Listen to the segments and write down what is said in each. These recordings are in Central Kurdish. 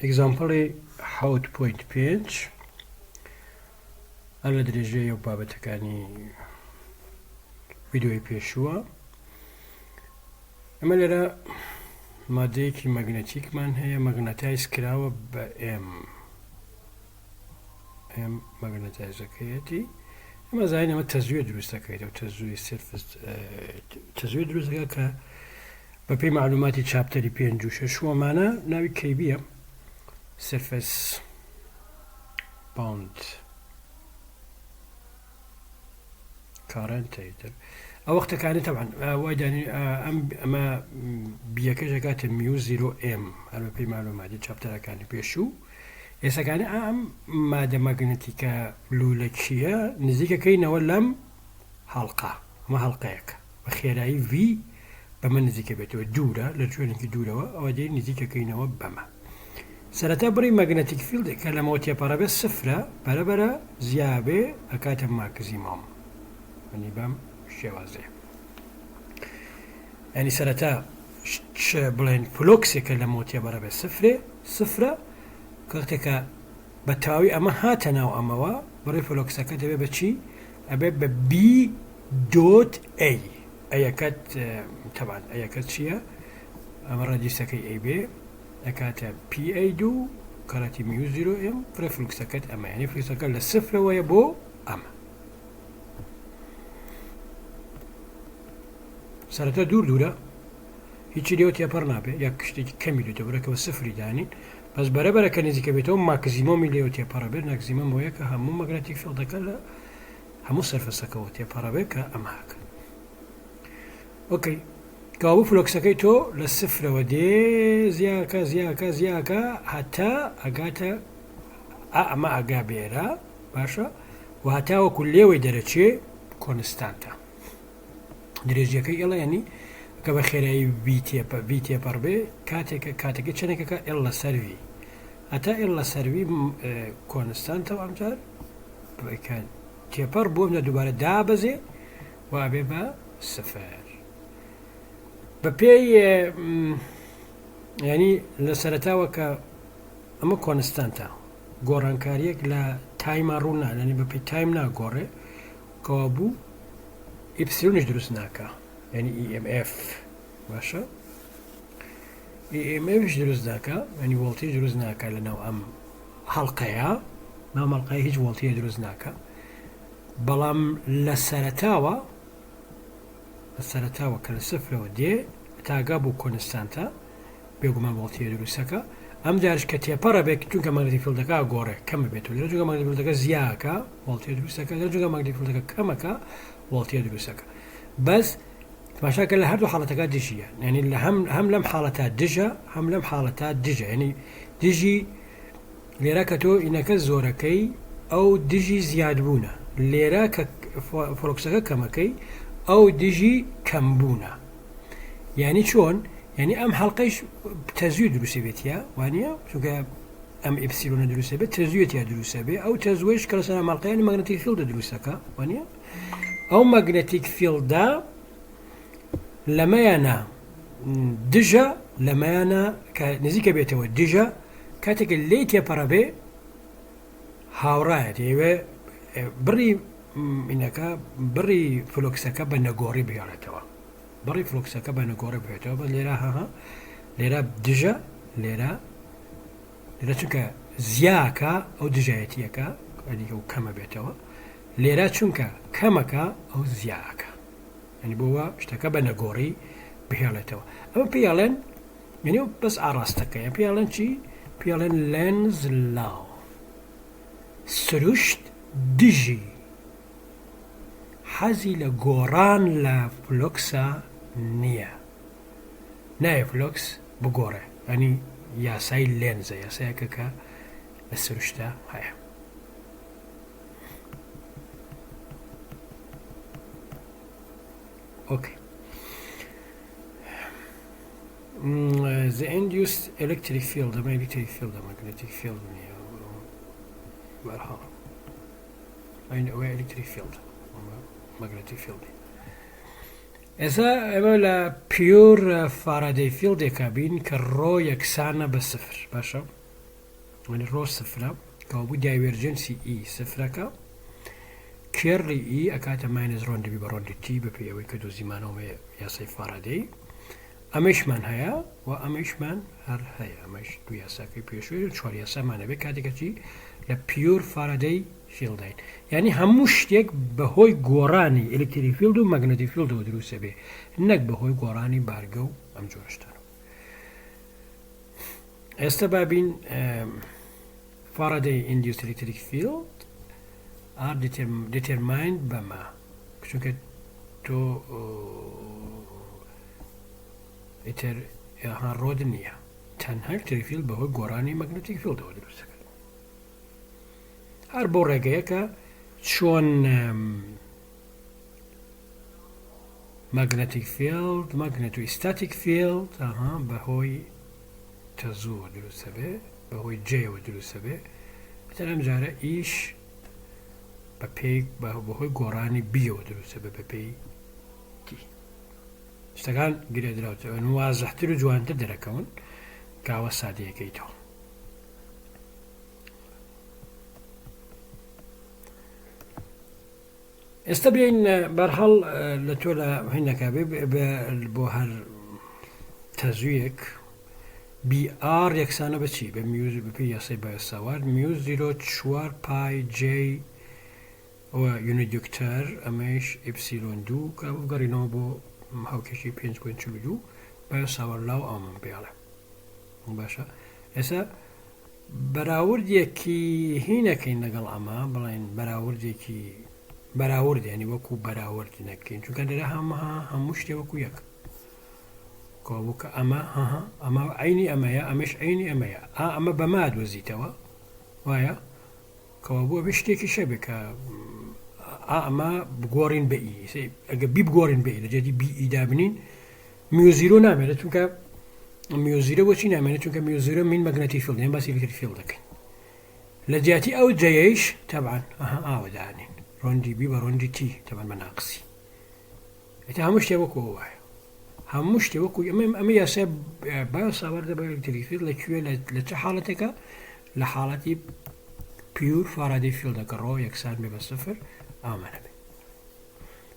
example حوت point page على درجة وبابتكاني فيديو بيشوا اما لرا مادەیەکی مەگنەتیکمان هەیە مەگنەتایز کراوە بە M مەگنەتایزەکەیەتی ئەمە زانین ئەمە تەزویر دروست دەکەیتەوە تەزویر دروست دەکات کە بەپێی معلوماتی چاپتەری 5 و 6 وەمانە ناوی کەیبیە surface bound current تر ئەو وەختەکانی طبعا وای دانی ئەمە بیەکەش دەکاتە میو 0M هەر بەپێی معلوماتی چاپتەرەکانی پێشوو ئێساکانی ئەم مادە مەگنەتیکە لولەکیە نزیکەکەینەوە لەم هەڵقە ئەمە هەڵقەیەکە بە خێرایی V بەمە نزیکە بێتەوە دوورە لە شوێنێکی دوورەوە ئەوە دێ نزیکەکەینەوە بەمە سەرەتا بڕی مەگنەتیک فیلدێکە لەمەوە تێپەڕەبێت سفرە بەرەبەرە زیابێ ئەکاتە ماکزیمۆم ئەنی بەم شێوازەیە ئەنی سەرەتا بڵێن فلۆکسێکە لەمەوە تێپەڕەبێت سفرە کاتێکە بە تەواوی ئەمە هاتە ناو ئەمەوە بڕی فلۆکسەکە دەبێت بە چی؟ ئەبێت بە B.A ئەیەکەت تەبان ئەیەکەت چییە؟ ئەمە ڕەدیسەکەی ئەی بێ ئەکاتە PA2 کەڕەتی میو 0M فرە فلوکسەکەت ئەمە یعنی فلوکسەکە لە سفرەوەیە بۆ ئەمە سەرەتا دوورە هیچی لێوە تێپەڕ نابێ یا شتێکی کەمی لێتە بڕێکەوە سفری دانین بەس بەرەبەرە کە نزیکە بێتەوە ماکزیمۆمی لێوە تێپەڕە بێت ماکزیمۆمەوەیە کە هەموو مەگنەتیک فیلدەکە لە هەموو سەرفەسەکەەوە تێپەڕە بێت کە ئەماکە ئۆکەی کابوو فلۆکسەکەی تۆ لە سفرەوە دێ زیاکە هەتا ئەگاتە ئەمە ئەگا بێرە باشە و هەتاوەکو لێوەی دەرەچێ کۆنستانتە درێژیەکەی ئێڵە ینی کە بە خێرایی V تێپەڕ بێ کاتێکە چەندێکەکە ئێڵ لە سەروی هەتا ئێڵ لە سەروی کۆنستانتەوە ئەمجار تێپەڕ بۆم لە دووبارە دابەزێ وابێ بە سفر بەپێی ینی لە سەرەتاوە کە ئەمە کۆنستانتە گۆڕانکاریەک لە تایما ڕوونا لەنی بەپێی تایم ناگۆڕێ کەوا بوو ئیپسیلونش دروست ناکە ینی EMF باشە EMFش دروست ناکە ینی وڵتی دروست ناکە لەناو ئەم هەڵقەیە ناو هەڵقەیە هیچ وڵتیە دروست ناکە بەڵام لە سەرەتاوە کە لە سفرەوە دێ تاگا بوو کۆنستانتە بێگومان وڵتیە دروستەکە ئەم جارش کە تێپەڕە بێت چونکە مەگنەتیک فیلدەکە گۆڕێ کەمە بێتەوە لە جوگە مەگنەتیک فیلدەکە زیاکە وڵتیە دروستەکە لە جوگە مەگنەتیک فیلدەکە کەمەکە وڵتیە دروستەکە بەس تماشاکە لە هەردوو حاڵەتەکە دژیە ینی هەم لەم حاڵەتە دژە هەم لەم حاڵەتە دژە ینی دژی لێرە کە تۆ ئینەکە زۆرەکەی ئەو دژی زیادبوونە لێرە کە فلۆکسەکە کەمەکەی ئەو دژی کەمبوونە یعنی چۆن یعنی ئەم هەڵقەیش تەزویر دروستی بێتە وانە چونکە ئەم ئیپسیلۆنە دروستە بێت تەزویەتە دروستە بێ ئەو تەزوێش کە لەسەر مەڵقەیانی مەگنەتیک فیلدە دروستەکە وانە ئەو مەگنەتیک فیلدە لەمەیانە دژە لەمەیانە کە نزیکە بێتەوە دژە کاتێکە لێی تێپەڕە بێ هاوڕایەت ئێوێ بڕی فلۆکسەکە بە نەگۆڕی بهێڵێتەوە بڕی فلۆکسەکە بە نەگۆڕی بێتەوە بە لێرە دژە لێرە چونکە زیاکە ئەو دژایەتیەکە ئەدیکە و کەمە بێتەوە لێرە چونکە کەمەکە ئەو زیاکە ینی بۆوە شتەکە بە نەگۆڕی بهێڵێتەوە ئەمە پێڵێن یعنی بەس ئاڕاستەکەیە پێڵێن چی؟ پێڵێن لێنز لاو سروشت دژی حەزی لە گۆڕان لە فلۆکسە نییە نایە فلۆکس بگۆڕێ ئەنی یاسای لێنزە یاسایەکە کە لە سروشتە هەیە Okay. The induced electric field, the magnetic field, the magnetic field, electric field, magnetic field. ئێستا ئەمە لە پیور فارادەی فیلدێکا بین کە ڕۆ یەکسانە بە سفر باشە يعني رو صفرة كوابو دايفرجنسي اي صفرك كيرلي اي اكاتا ماينز روندي بي بروندي تي ببي اوي كدو زيمانو ياساي فاراداي امش من هيا وامش من هر هيا امش دو ياساكي بيشوي شوار ياسا مانا بي كاتيكاتي لبيور فاراداي فيلدين يعني هموش تيك بهوي غوراني الكتري فيلد ومغناطيسي فيلد ودروسه بي نك بهوي غوراني بارغو ام جورشتانو استبابين Faraday induced electric field are determined بما چونکە تۆ ئیتر ڕۆد نییە تەنها electric field بەهۆی گۆڕانی magnetic fieldەوە دروست دەکات هەر بۆ ڕێگەیە کە چۆن magnetic field magnetostatic field بەهۆی تەزوو دروستە بێ بەهۆی جێوە دروستە بێ ئەم جارە ئیش بە پێی بەهۆی گۆڕانی بیەوە دروستە بێ بە پێی تی شتەکان گرێ دراوتەوە وازەحتر و جوانتر دەرەکەون کاوە سادەیەکەیتەوە ئێستا بێین بەرهەڵ لە تۆ لە هینەکە بێ بۆ هەر تەزویەک بی آر یەکسانە بە چی بە میوز بپی یاسای بایۆساوار میوز 0.4 پای جی و یونیدکتەر ئەمەش ئیپسیلۆن 2 کە بگەڕینەوە بۆ هاوکێشی 5.42 بایۆساوار لاو ئەومان پێڵێ باشە ئێستا بەراوردێکی هینەکەین لەگەڵ ئەمە بڵێن بەراوردێکی بەراورد ینی وەکو بەراورد نەکەین چونکە لێرە هەموو شتێ وەکو یەک کۆبوو کە ئەمە عینی ئەمەیە ئەمەش عینی ئەمەیە ئەمە بەما دۆزیتەوە وایە کەوا بووە بە شتێکی شەبێ کە ئەمە بگۆڕین بە ئی ئەگە بی بگۆڕین بە ئی لە جێتی بی ئیدا بنین میۆزیرۆ نامێنێت چونکە میۆزیرە بۆچی نامێنێت چونکە میۆزیرە من مەگنەتیک فیلد یان باسی ئەلکتریک فیلد دەکەین لە جیاتی ئەو جەیەش تەبعاً ئاوە دانین ڕۆندی بی بە ڕۆندی تی تەبعاً بە ناقسی ئێتا هەموو شتێ وەکو وایە هەموو شتێ وەکو ئەمە یاسای بایۆساوار دەبێت ئەلکتریک فیلد لەکوێ لە چه حاڵەتێکە لە حاڵەتی پیور فارادەی فیلدەکە ڕۆ یەکسان بێ بە سفر ئامانە بێت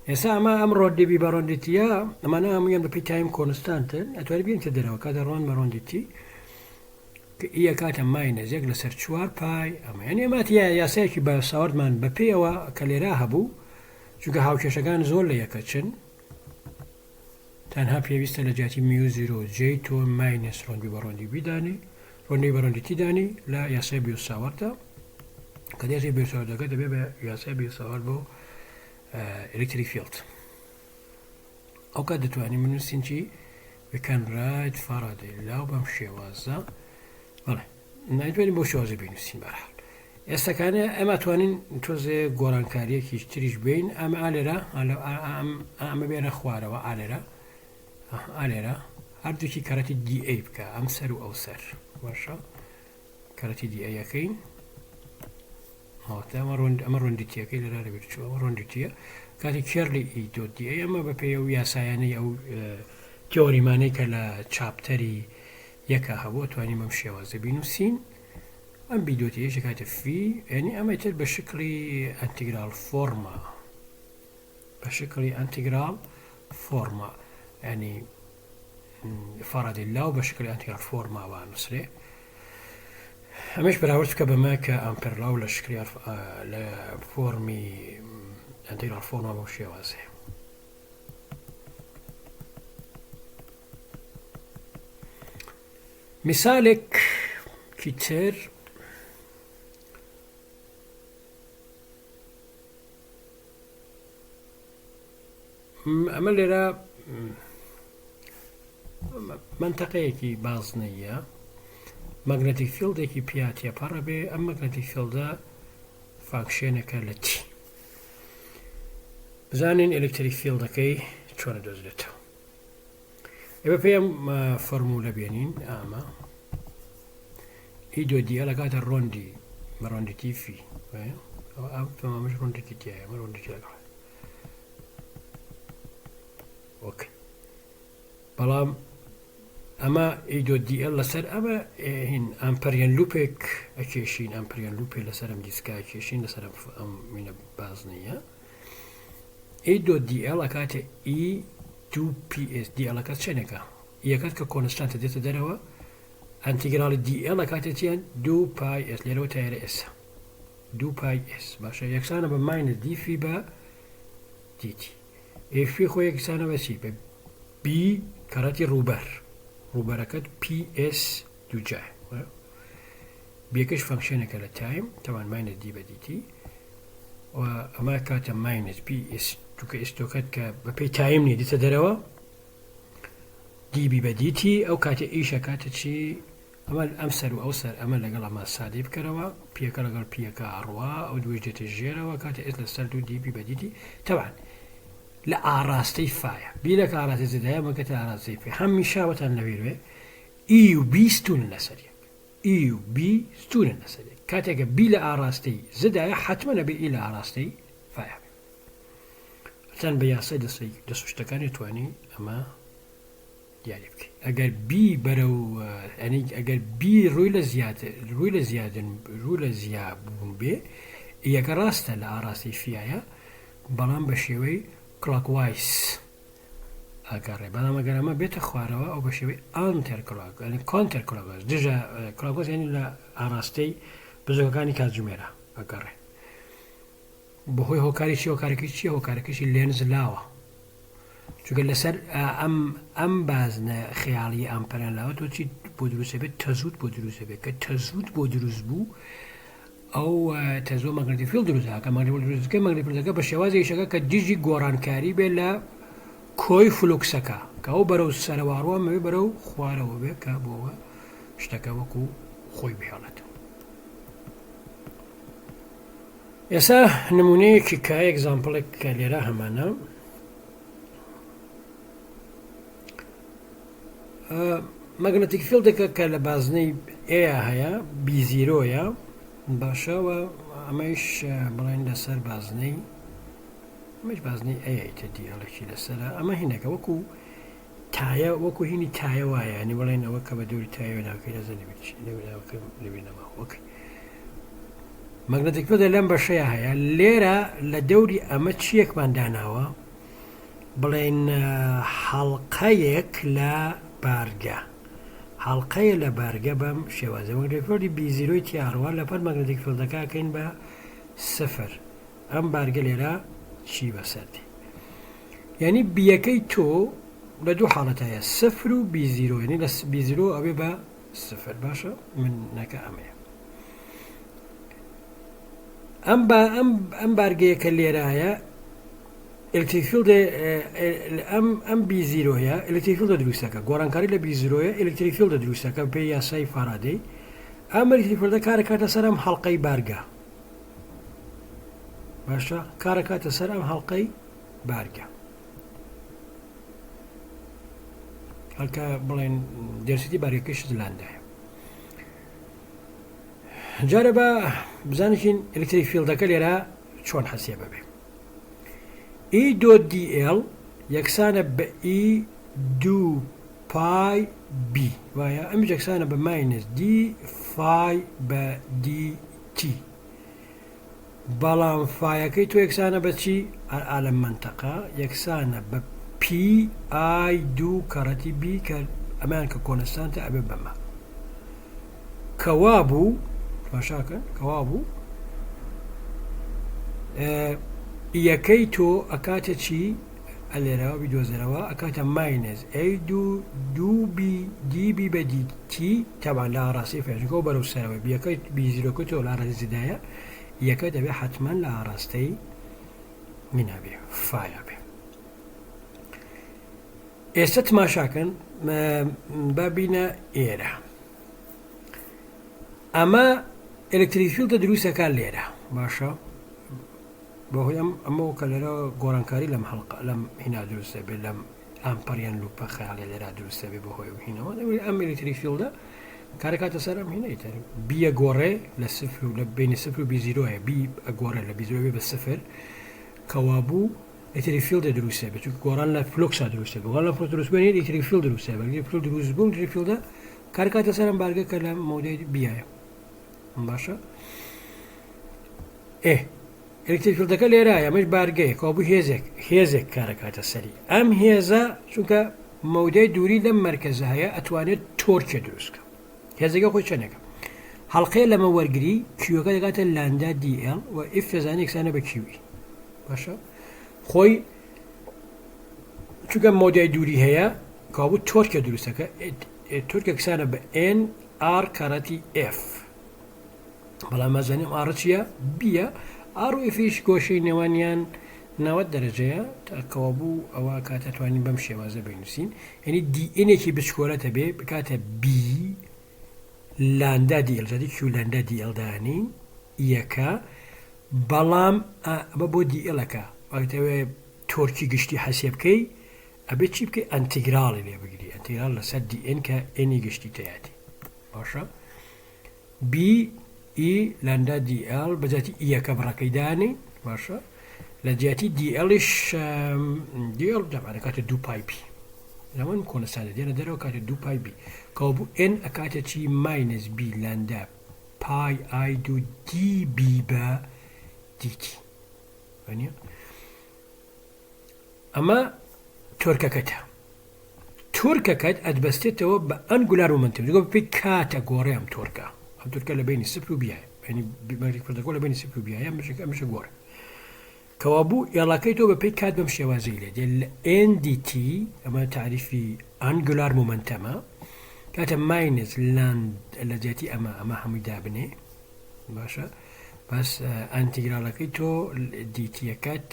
ئێستا ئەمە ئەم ڕۆندی بی بە ڕۆندی تیە ئەمانە هەموویان بەپی تایم کۆنستانتن ئەتوانێت بێنتە دەرەوە کاتە ڕۆن بە ڕۆندی تی کە ئیە کاتە ماینەزێک لەسەر 4 پای ئەمە یعنی ئەماتی یاسایەکی بایۆساوارمان بە پێیەوە کە لێرا هەبوو چونکە هاوکێشەکان زۆر لە یەکە چن تەنها پێویستە لە جیاتی میوزیرۆ جێی تۆ ماینەس ڕۆندی بە ڕۆندی بیدانی ڕۆندی بە ڕۆندی تیدانی لە یاسای بایۆساواردا کە یاسای بایۆساوار دەکات دەبێت بە یاسای بایۆساوار بۆ ئەلکتریک فیلد ئەو کات دەتوانین بنووسین چی we can write Faraday law بەم شێوازە بەڵێ نایتوانین بۆ شێوازە بنووسین بەرحاڵ ئێستاکانە ئەمە توانین تۆزێ گۆڕانکاریەکی تریش بین ئەمە ئالێرە ئەمە بێنە خوارەوە ئالێرە هەردووکی کارەتی دیئە بکە ئەم سەر و ئەو سەر باشە کارەتی دیئەیەکەین ئەمە ڕۆندیتیەکەی لەرا لەبێت چوە ئەمە ڕۆندیتیە کاتی کێرلی ئی دۆ دیئە ئەمە بە پێی ئەو یاسایانەی ئەو تیۆریمانەی کە لە چاپتەری یەکە هەبوو توانیم ئەم شێوازە بینوسین ئەم بیدۆتیەشە کاتە فی یعنی ئەمە تر بە شکلی ئەنتیگرال فۆرما بە شکلی ئەنتیگرال فۆرما ینی فارادەی لاو بە شکلی ئەنتیگرال فۆرماوە نووسرێ ئەمەش بەراورد بکە بەمە کە ئەمپەرلاو لە شکلی لە فۆرمی ئەنتیگرال فۆرما بەو شێوازەیە مثالێکی تر ئەمە لێرە منتەقەیەکی بازنەیە مەگنەتیک فیلدێکی پیاتیە پەڕە بێ ئەم مەگنەتیک فیلدە فانکشێنەکە لە تی بزانین ئەلکتریک فیلدەکەی چۆنە دۆزرێتەوە ئێمە پێم فەرموولە بێنین ئامە ئی دۆ دیە لەکاتە ڕۆندی بە ڕۆندیتی فی ئەمەش ڕۆندیتی تایە ئەمە ڕۆندیتی لەگەڵ ئۆکێ بەڵام اما اي دو دي ال لسر اما هن امبريان لوبك اكيشين امبريان لوبي لسر ام ديسكا اكيشين لسر ام من بازنيه اي دو دي ال اكات اي 2 بي اس دي ال اكات شنكا يكاد كونستانت ديت دروا انتجرال دي ال اكات تيان 2 باي اس ليرو تاير اس 2 باي اس باشا يكسانا بماينس دي في با دي تي اي في خو يكسانا بسي بي كاراتي روبركات بي اس دوجا بيكش فانكشنك على تايم طبعا ماينس دي بدي تي وما كاتا ماينس بي اس توكا استوكات كبي تايمني دي تدروا دي بي بدي تي او كاتا ايشا كاتا شي اما امسر واوسر اما لقل ما سادي بكروا بيكا لقل بيكا اروا او دوجة الجيرا وكاتا اسل السردو دي بي بدي تي طبعا لا أراستي فايا بيلك أراستي زدايا ما كت أراستي في هم شاوة النبيل إيو بي ستون النسري إيو بي ستون النسري كاتك بيلا أراستي زدايا حتما نبي إلى أراستي فايا تان بياسي دسوش تكاني تواني أما يعني بكي أجر بي برو يعني أجر بي رويل زيادة بي إياك راستا لأراستي فيها بلان بشيوي clockwise أقرأ بدل ما قرأ ما بيتخواروا أو بشيء anti clock يعني counter clockwise ديجا clockwise يعني لا أراستي بزوجاني كازجميرا أقرأ بهوي هو كاريكيشي لينز لاوا شو قال لسر أم بازنا خيالي أمبران لاوا توتشي بودروس بيت تزود بودروس بيت كتزود بودروس بو او تزو مغناطيسي فيلد دروزا كمغناطيسي بشوازي شكا كديجي غوران كاري بلا كوي فلوكسكا كاو برو سروارو ما برو خوارو بك بو اشتكى وكو خوي بحالته يسا نموني كاي اكزامبل كاليرا همانا مغناطيسي فيلد كالبازني ايه هيا بي زيرو يا باشا و اماش بلاين لسر بازني مش بازني اي تدي على شي لسر اما هناك وكو تايا وكو هني تايا وايا يعني بلاين وكا بدوري تايا ولا كذا زي نبينا ما اوكي مغناطيسي فيلد لم بشيا هيا ليرا لدوري اماتشيك بانداناوا بلاين حلقيك لا بارجا حلقه لبارجة بم شوازه مغناطيسي فيلد بي زيروي تياروا لبر مغناطيسي فيلد دكا كاين با صفر ام بارجة ليرا شي بسردي يعني بيكي تو لدو حالتها صفر و بي زيرو يعني بي زيرو ابي با صفر باشا من نكا امي ام بارجة كالليرا هيا الكتريك فيلد ام بي زيرو هي الكتريك فيلد دروسكا غورانكاري ل بي زيرو هي الكتريك فيلد دروسكا بي ياساي فاراداي ام الكتريك فيلد كاركاتا سرام حلقي بارجا باشا كاركاتا سرام حلقي بارجا هلكا بلين ديرسيتي باريكش زلاندا جربا بزانشين الكتريك فيلد كاليرا شلون حسيبه به اي دو دي ال يكسانا ب اي دو باي بي ويا ام يكسانا بماينس دي فاي ب دي تي بلان فاي كي تو يكسانا بشي على المنطقة يكسانا ب بي اي دو كاراتي بي كامان كونستانتا ابي بما كوابو مشاكل كوابو يكيتو أكاتا شي اللي بدو زروا أكاتا ماينس أي دو بي دي بي بدي تي طبعا لا راسي في عشان برو سراوي بيكيت بي زيرو كتو لا راس زدايا يكيت بي حتما لا راستي من أبي فايا بي استت ما شاكن بابينا إيرا أما إلكتريك فيلد دروسة كان ليرا باشا بهو أما كلنا غورانكاري لم حلقة لم هنا درسته بلم أمبريان لوبا خيالي لرا درسته بهو هنا أما إلكتريك فيلد كاركاتا سرم هنا يتر بي غوري لصفر ولا بين صفر وبي زيرو هي بي غوري لبي زيرو بي بالصفر كوابو ئیتری فیلد دروستە بێت چونکە گۆڕان لە فلۆکسا دروستە گۆڕان لە فلۆکس دروست بێت ئیتری فیلد دروستە بەڵگە فیلد دروست بوون ئیتری فیلدە کارکاتە سەرم بارگە کە لە مودەی بیایە باشە ئەلکتریک فیلدەکە لێرایە ئەمەش بارگەیە کابوو هێزێک کارەکاتە سەری ئەم هێزە چونکە مودەی دووری لەم مەرکەزە هەیە ئەتوانێت تۆرکێ دروستکە هێزەکە خۆی چەندێکە هەڵقەیە لەمە وەرگری کیوەکە دەکاتە لاندا دیL و ئف فێزانێک سانە بە کیوی باشە خۆی چونکە مودەی دووری هەیە کابوو تۆرکە دروستەکە تۆرکە کسانە بە N R کاراتی F بەڵام مەزانیم ئاڕ چییە بیە ئاڕ و ئفیش گۆشەی نێوانیان 90 دەرەجەیە تاکەوە بوو ئەوە کاتەتوانین بەم شێوازە بنووسین یعنی دیئنێکی بچکۆلەتە بێ بکاتە بی لاندا دیL جادی کیو لاندا دیL دانین یەکە بەڵام ئەمە بۆ دیئلەکە وەکتەوێ تۆرکی گشتی حەسێ بکەی ئەبێ چی بکەی ئەنتیگراڵی لێ بگری ئەنتیگرال لەسەر دیئن کە ئێنی گشتی تەیاتی باشە بی ئی لاندا دیL بەجاتی ئیەکە بڕەکەی دانی باشە لە جیاتی دیLش دیL جەمانە کاتە 2 پای بی لەوەن کۆنستانە دێنە دەرەوە کاتە 2 پای بی کەوا بوو N ئەکاتە چی ماینەس بی لاندا پای ئای دو دی بی بە دیتی ئەمە تۆرکەکەتە تۆرکەکەت ئەدبەستێتەوە بە ئەنگولار مومنتم دەگۆ بپێی کاتە گۆڕێ ئەم تۆرکە ئەم تۆرکە لە بینی سفر و بیایە ینی مەریک پردەکۆ لە بینی سفر و بیایە ئەمشە گۆڕە کەوا بوو ئێڵاکەی تۆ بەپێی کات بەم شێوازەی لێ دێ لە NDT ئەمە تعریفی ئەنگولار مومنتەمە کاتە ماینس لاند لە جێتی ئەمە هەمووی دابنێ باشە بەس ئەنتیگرالەکەی تۆ دیتیەکەت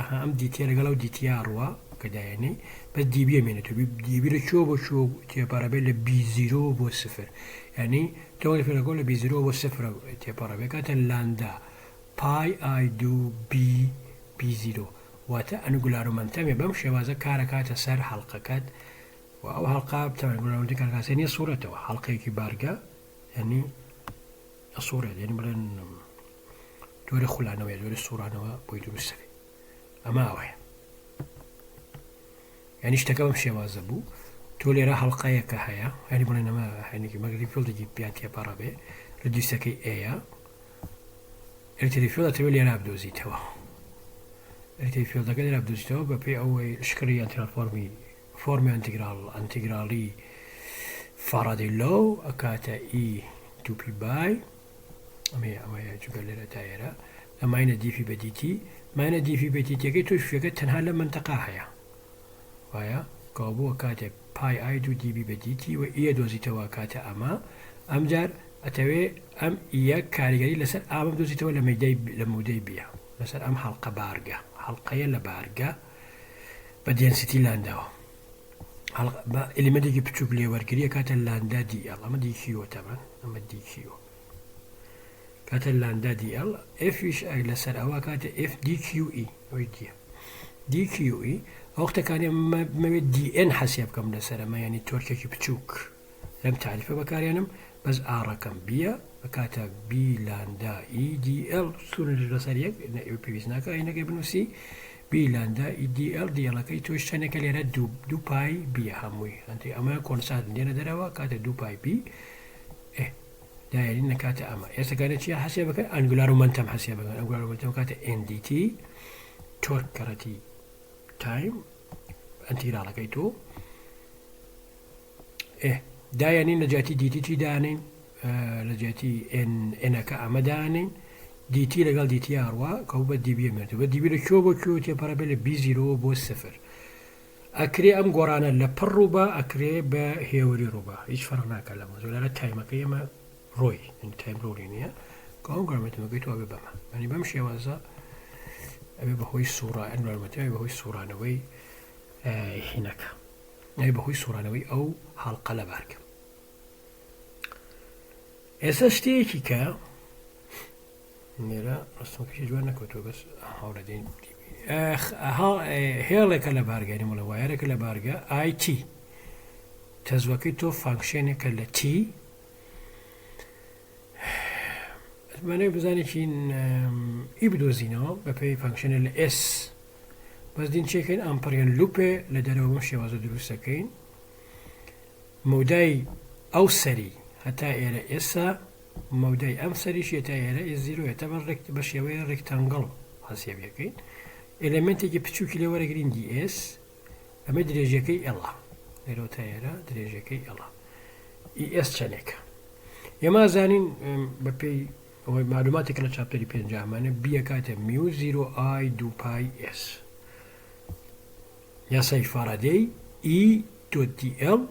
ئەم دیتە لەگەڵ و دیتیا ڕوە کە دایێنەی بەس دیبیە مێنێتەوە دیبی لە چۆ بۆ چۆ تێپارەبێت لە B0 بۆ سفر یعنی تۆ فێرەگۆ لە B0 بۆ سفر تێپارەبێت کاتە لاندا پای ئای دو بی B0 واتە ئەنگولار مومنتەمێ بەم شێوازە کارەکاتە سەر هەڵقەکەت و ئەو هەڵقا بتەوانێت کارکاسێنیە سوورەتەوە هەڵقەیەکی بارگە ینی ئەسوورێت یعنی بڵێن دۆرە خولانەوەی دۆرە سوورانەوە بۆی دروستەکەی ئەمە ئەوەیە یعنی شتەکە بەم شێوازە بوو تۆ لێرە هەڵقەیەکە هەیە ینی بڵێن ئەمە هەنێکی مەگری فیلدێکی پیان تێپەڕەبێ لە دیستەکەی ئەیە ئەلکتریک فیلد دەتەوێت لێرە بدۆزیتەوە ئەلکتریک فیلدەکە لێرە بدۆزیتەوە بەپێی ئەوەی شکری ئەنتیگرال فۆرمی ئەنتیگراڵی فارادەی لۆ ئەکاتە ئی دووپی بای ئەمەیە جوگە لێرە تایێرە لە ماینە دیفی بە دیتی ماینە دیفی بە دیتیەکەی تۆ شوێکە تەنها لە منتەقا هەیە وایە کابووە کاتێک پای ئای دو دیبی بە دیتی و ئیە دۆزیتەوە کاتە ئەمە ئەمجار ئەتەوێ ئەم ئیە کاریگەری لەسەر ئامە دۆزیتەوە لە مودەی بیە لەسەر ئەم هەڵقە بارگە هەڵقەیە لە بارگە بە دێنسیتی لانداوە ئلیمەندێکی بچووک لێ وەرگریە کاتە لاندا دیL ئەمە دیکیوە تەمەن ئەمە دیکیوە کاتە لاندا دیL ئفیش لەسەر ئەوە کاتە F DQE ئەوەی دیە DQE ئەو وەختەکانی مەوێت DN حەسێ بکەم لەسەر ئەمە ینی تۆرکێکی بچووک لەم تعریفە بەکارێنم بەس ئاڕەکەم بیە بکاتە B لاندا EDL سوورش لەسەر یەک پێویست ناکە ئەینەکەی بنووسی B لاندا EDL دیڵەکەی تۆش چەندێکە لێرە دوو پای بیە هەمووی ئەنتی ئەمە کۆنسات دێنە دەرەوە کاتە دوو پای بی دایری نەکاتە ئەمە ئێستاکانە چیە حەسێ بکەن ئەنگولار مومنتەم حەسێ بکەن ئەنگولار مومنتەم کاتە NDT تۆرک کەڕەتی تایم ئەنتیگراڵەکەی تۆ دایانی لە جیاتی دیتی چی دانین لە جیاتی ئەنەکە ئەمە دانین دیتی لەگەڵ دیتی ئاڕوا کەو بە دیبیە مێتەوە بە دیبی لە کۆ بۆ کۆ تێپەڕەبێت لە B0 بۆ سفر ئەکرێ ئەم گۆڕانە لە پڕ ڕووبە ئەکرێ بە هێوری ڕووبە هیچ فەرق ناکە لەمە زۆرە تایمەکەی ئەمە ڕۆی تایم ڕۆی نییە کە ئەو گەرمێتەوەگەی تۆ بێ بەمە ینی بەم شێوازە ئەبێ بەهۆی سوورە ئەنوارمەتەوەی بەهۆی سوورانەوەی هینەکە نەوەی بەهۆی سوورانەوەی ئەو هەڵقە لە بارکە ئێستا شتێکی کە نێرە ڕستمەکەشی جوان نەکەوتەوە بەس هەوڵە دێن هێڵێکە لە بارگەری مڵە وایەرێکە لە بارگە IT تەزوەکەی تۆ فانکشێنێکە لە T مانەوەی بزانێکین ئی بدۆزینەوە بەپێی فانکشنە لە S بەس دین چێکەین ئەمپەریان لوپێ لە دەرەوە بەم شێوازە دروستەکەین مەودای ئەو سەری هەتا ئێرە ئێستا مەودای ئەم سەریش هێتا ئێرە ئێزیرۆیە تەمەن بە شێوەیە ڕێکتانگڵ هەسێبیەکەین ئێلێمنتێکی بچووکی لێ وەرەگرین دی ئێس ئەمە درێژەکەی ئێڵا لێرەوە تا ئێرە درێژەکەی ئێڵا ئی ئێس چەندێکە ئێمە زانین بە پێی ئەوەی معلوماتێک لە چاپتەری پێنجامانە بیە کاتە میو 0 ئای 2 پای ئێس یاسای فارادەی ئی تۆ دی ئێڵ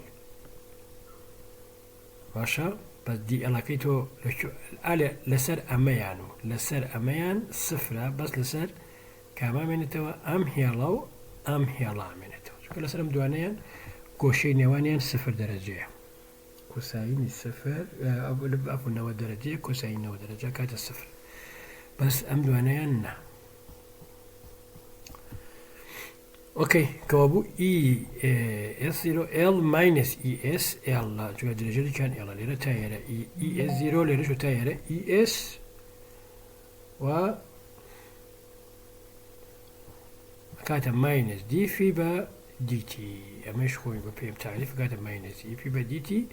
باشە بە دی ئێڵەکەی تۆ لەسەر ئەمەیان و لەسەر ئەمەیان سفرە بەس لەسەر کامامێنێتەوە ئەم هێڵە و ئەم هێڵامێنێتەوە چونکە لەسەر ئەم دوانەیان گۆشەی نێوانیان سفر دەرەجەیە کۆساینی سفر ئەفونەوە دەرەجەیە کۆساینەوە دەرەجە کاتە سفر بەس ئەم دوانەیان نا اوكي كوابو اي اس 0 ال ماينس اي اس ال جو درجه كان ال ليره تايره اي اس 0 ليره شو تايره اي اس و كاتا ماينس دي في با دي تي مش خوي بفهم تعريف كاتا ماينس اي في با دي تي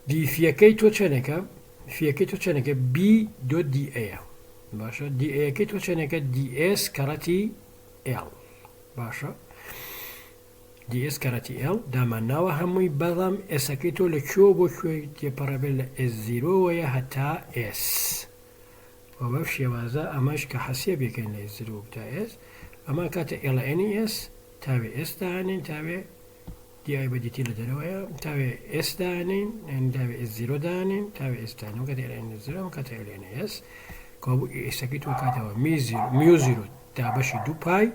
دي في كيتو تشنكا في كيتو تشنكا بي دو دي اي باشا دي اي كيتو تشنكا دي اس كاراتي ال باشا دي اس كاراتي ال داما ناوى هموي بضم اساكيتو لكيوبو شوي تي بارابيل اس 0 ويا حتى اس وبفشي وازا اماش كحسيب يكين لي 0 بتا اس اما كاتا ال ان اس تابي اس دانين تابي دي اي بدي تي لدلويا تابي اس دانين تابي اس 0 دانين تابي اس دانين وكاتا ال ان 0 وكاتا ال ان اس كوبو اساكيتو كاتا ميو 0 تابشي 2 باي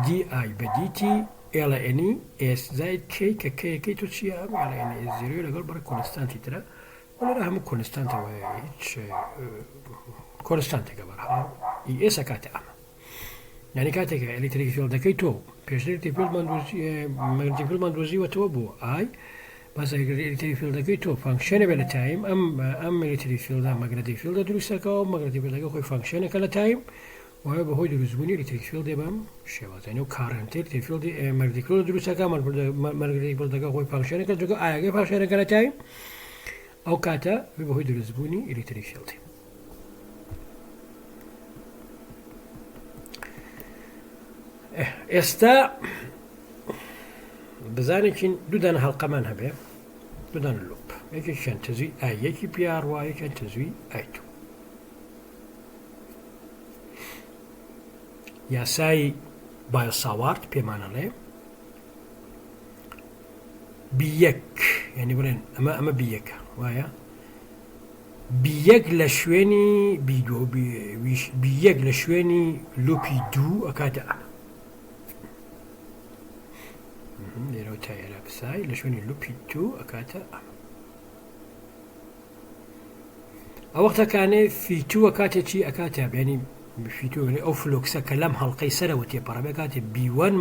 دي اي بدي تي ال ان اس زائد كي كي تو تشي ام ال ان اس 0 لقال برا كونستانتي ترى ولا راح مو كونستانت وهيك كونستانت كبرها اي اس كاتا ام يعني كاتك الكتريك فيلد كيتو بيشتري فيلد ماندوزي ماغنتيك فيلد ماندوزي وتوبو اي بس الكتريك فيلد كيتو فانكشن بلا تايم ام الكتريك فيلد ماغنتيك فيلد دروسكا ماغنتيك فيلد كوي فانكشن كلا تايم وهذا هو دروزبوني الكتريك فيلد بام شواز يعني كارنت الكتريك فيلد ماغنتيك فيلد دروسكا ماغنتيك فيلد كوي فانكشن كلا جو اي فانكشن كلا تايم او كاتا هو دروزبوني الكتريك فيلد ئێستا بزانێکین دوودان هەڵقەمان هەبێ دوودان لۆپ یەکێکیان تەزوی ئای یەکی پیاڕوا یەکیان تەزوی ئای تو یاسای بایۆساوارد پێمانەڵێ بیەک یعنی بڵێن ئەمە بیەکە وایە بیەک لە شوێنی بیەک لە شوێنی لۆپی دوو ئەکاتە ئەمە لێرە تا ئێرە بسای لە شوێنی لوپی تو ئەکاتە ئەمە ئەو وەختەکانێ فیتووە کاتێکی ئەکاتە ینی فیتو ئەو فلۆکسە کە لەم هەڵقەی سەرەوە تێپەڕە کاتێ B1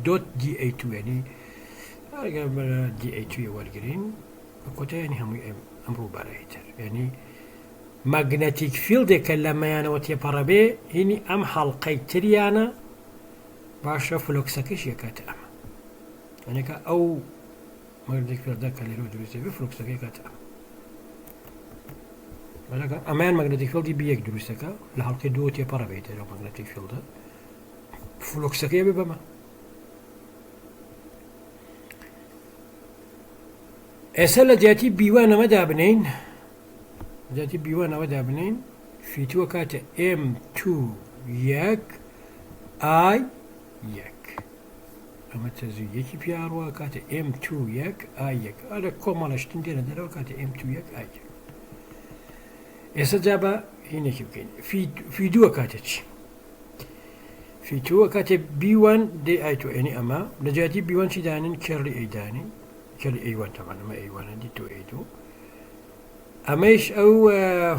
دوت DA2 ینی DA2 وەرگرین بە کۆتایانی هەمووی ئەم ڕووبارەی تر ینی ماگنەتیک فیلدێک کە لەمەیانەوە تێپەڕە بێ هینی ئەم هەڵقەی تریانە باشە فلۆکسەکەش یەکاتە ئەمە يعني أو ماغنتيك فيلد ذاك اللي يروح دروسه بفلوكس كات ولكن أمان ماغنتيك فيلد بيك دروسه كا لحلقة دوت يبارا بيته لو ماغنتيك فيلد فلوكس كي بما أسأل جاتي بيوانا مدى بنين جاتي بيوانا مدى بنين في تو كات M2 يك I يك ئەمە تەزوی یەکی پیاڕوە کاتە M2 یەک ئای یەک ئەرە کۆمەڵەشتن دێنە دەرەوە کاتە M2 یەک ئای یەک ئێستا جا بە هینێکی بکەین فیدووە کاتە چی فیتووە کاتێ B1 دێ ئای تۆ ئەنی ئەمە لە جاتی B1 چی دانن کێڕی ئەیدانی کێڕی A1 تەمان ئەمە A1 دی تۆ A2 ئەمەش ئەو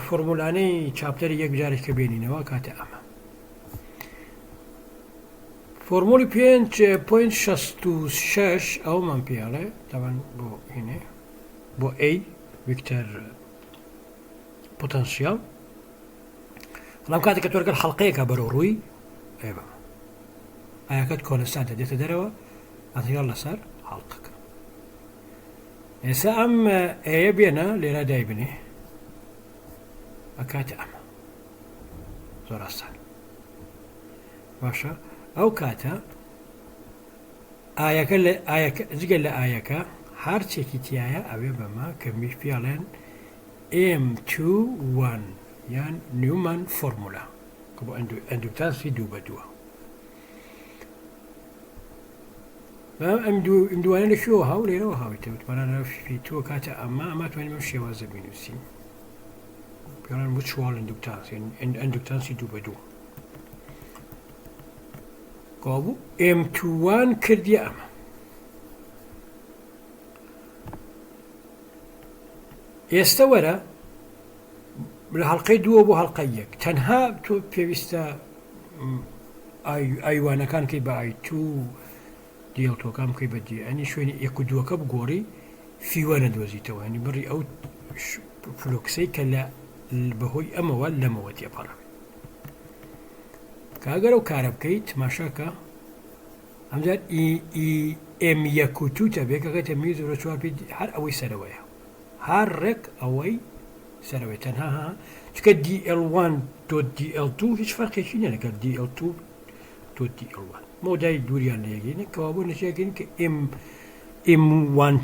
فۆرمولانەی چاپتەری یەک جارێک کە بێنینەوە کاتە ئەمە فۆرمۆلی 5.66 ئەومان پێڵێ تاوان بۆ هینێ بۆ A ویکتەر پۆتەنسیال بەڵام کاتێک کە تۆ لەگەڵ هەڵقەیەکە بەرەو ڕووی ئێوە ئایەکەت کۆنستانتە دێتە دەرەوە ئەتەگەڵ لەسەر هەڵقەکە ئێستا ئەم ئەیە بێنە لێرە دایبنێ ئەکاتە ئەمە زۆر ئاسان باشە ئەو کاتە ئایەکە جگەل لە ئایەکە هەرچێکی تایە ئەوێ بەمە کە میش پیاڵێن M21 یان نیومان فۆرمولا کە بۆ ئەندوکتانسی دوو بە دووە ئەم دوانە لە شووە هاو لێرەوە هاویتە وتمانە فیتووە کاتە ئەمە توانین ئەم شێوازە بینوسین پیاڵێن بۆ چوار ئەندوکتانسی دوو بە دوو کابوو M21 کردیە ئەمە ئێستا وەرە لە هەڵقەی دووە بۆ هەڵقەی یەک تەنها تۆ پێویستە ئایوانەکان کەی بە ئای2 دیڵتۆکان بکەی بە دی ئەنی شوێنی یەک و دووەکە بگۆڕی فیوە نەدۆزیتەوە هەنی بڕی ئەو فلۆکسەی کە لە بەهۆی ئەمەوە لەمەوە تێپەڕە کاگەر ئەو کارە بکەیت تماشاکە ئەمجار M1 تەبێ کەکەتە می 04 هەر ئەوەی سەرەوەیە هەر ڕێک ئەوەی سەرەوەی تەنها چکە DL1.DL2 هیچ فەرقێکی نیە لەگەڵ DL2.DL1 مۆدای دووریان لەیەگەینە کەوا بۆ نەشیەکەین کە M1